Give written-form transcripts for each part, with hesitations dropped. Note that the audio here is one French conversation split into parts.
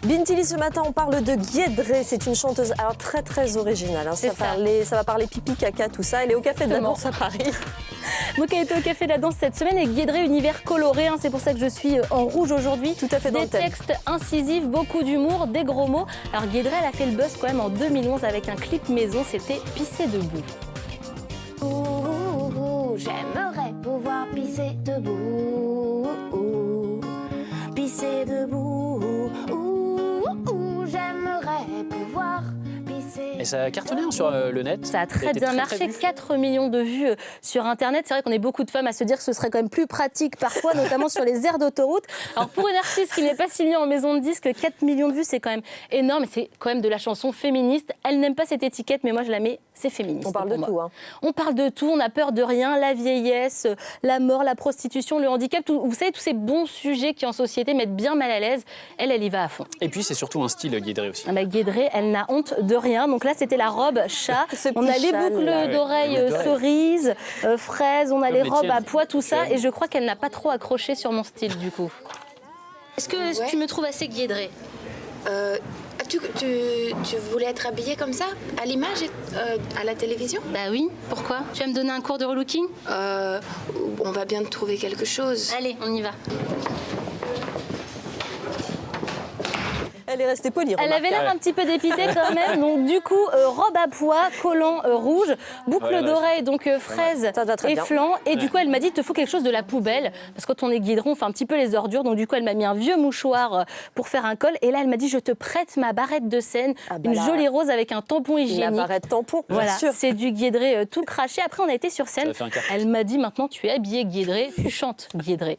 Bintili, ce matin, on parle de Guédré. C'est une chanteuse alors très originale. Hein. Ça va parler pipi, caca, tout ça. Elle est au Café de la Danse à Paris. Donc elle était au Café de la Danse cette semaine et Guédré, univers coloré. Hein. C'est pour ça que je suis en rouge aujourd'hui. Tout à fait dans le thème. Des textes incisifs, beaucoup d'humour, des gros mots. Alors Guédré, elle a fait le buzz quand même en 2011 avec un clip maison. C'était Pisser debout. J'aimerais pouvoir pisser debout, pisser debout, j'aimerais pouvoir pisser. Et ça a cartonné sur le net. Ça a très bien marché, 4 millions de vues sur Internet. C'est vrai qu'on est beaucoup de femmes à se dire que ce serait quand même plus pratique parfois, notamment sur les aires d'autoroute. Alors pour une artiste qui n'est pas signée en maison de disque, 4 millions de vues, c'est quand même énorme. C'est quand même de la chanson féministe. Elle n'aime pas cette étiquette, mais moi je la mets, c'est féministe. On parle de tout. Hein. On parle de tout, on n'a peur de rien. La vieillesse, la mort, la prostitution, le handicap. Vous savez, tous ces bons sujets qui en société mettent bien mal à l'aise. Elle y va à fond. Et puis c'est surtout un style Guédré aussi. Ah bah, Guédré, elle n'a honte de rien. Donc là, c'était la robe chat. On a les boucles d'oreilles cerises, fraises, on a les robes à pois, tout ça. Et je crois qu'elle n'a pas trop accroché sur mon style, du coup. Est-ce que tu me trouves assez Guédré? Tu voulais être habillée comme ça, à l'image, à la télévision? Bah oui, pourquoi? Tu vas me donner un cours de relooking? On va bien te trouver quelque chose. Allez, on y va. Elle est restée polie. Elle avait l'air un petit peu dépitée quand même. Donc du coup, robe à pois, collant rouge, boucle d'oreilles, donc fraise et flanc. Et du coup, elle m'a dit, il te faut quelque chose de la poubelle. Parce que quand on est Guédron, on fait un petit peu les ordures. Donc du coup, elle m'a mis un vieux mouchoir pour faire un col. Et là, elle m'a dit, je te prête ma barrette de scène, une jolie rose avec un tampon hygiénique. La barrette tampon, voilà, bien sûr. C'est du Guédré tout craché. Après, on a été sur scène. Elle m'a dit, maintenant, tu es habillée Guédré, tu chantes Guédré.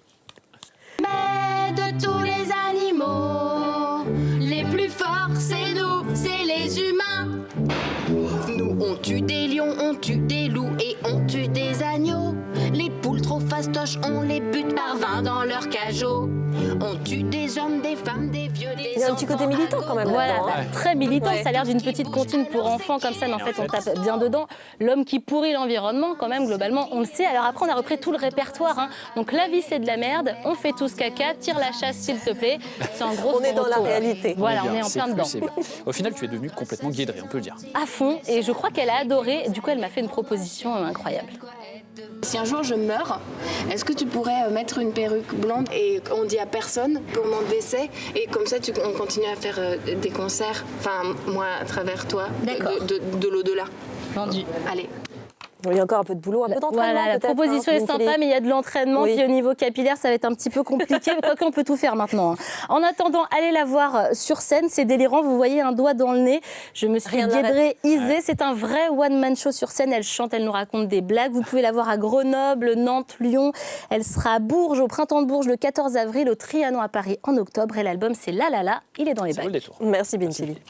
Mais de tous les animaux, les plus forts, c'est nous, c'est les humains. Nous, on tue des lions, on tue des loups et on tue des agneaux. Les poules trop fastoches, on les bute par 20 dans leur cajot. On tue des hommes, des femmes, des vieux, des enfants. Il y a un petit côté militant quand même. Voilà, très militant. Ça a l'air d'une petite comptine pour enfants comme ça, mais en fait, on tape bien dedans. L'homme qui pourrit l'environnement, quand même, globalement, on le sait. Alors après, on a repris tout le répertoire. Hein. Donc la vie, c'est de la merde. On fait tous caca. Tire la chasse, s'il te plaît. C'est en gros. On est dans la réalité. Voilà, on est en plein dedans. Au final, tu es devenue complètement Guédré, on peut le dire. À fond. Et je crois qu'elle a adoré. Du coup, elle m'a fait une proposition incroyable. Si un jour je meurs, est-ce que tu pourrais mettre une perruque blonde et on dit à personne pour mon décès, et comme ça on continue à faire des concerts, enfin moi à travers toi, de l'au-delà. Vendu. Allez. Il y a encore un peu de boulot, un peu d'entraînement. Voilà, la proposition est sympa, mais il y a de l'entraînement. Oui. Puis au niveau capillaire, ça va être un petit peu compliqué. Quoique, on peut tout faire maintenant. Hein. En attendant, allez la voir sur scène. C'est délirant. Vous voyez un doigt dans le nez. Je me suis guédréisée. C'est un vrai one-man show sur scène. Elle chante, elle nous raconte des blagues. Vous pouvez la voir à Grenoble, Nantes, Lyon. Elle sera à Bourges, au Printemps de Bourges, le 14 avril, au Trianon à Paris en octobre. Et l'album, c'est La La La. Il est dans les bacs. Merci, Bintili.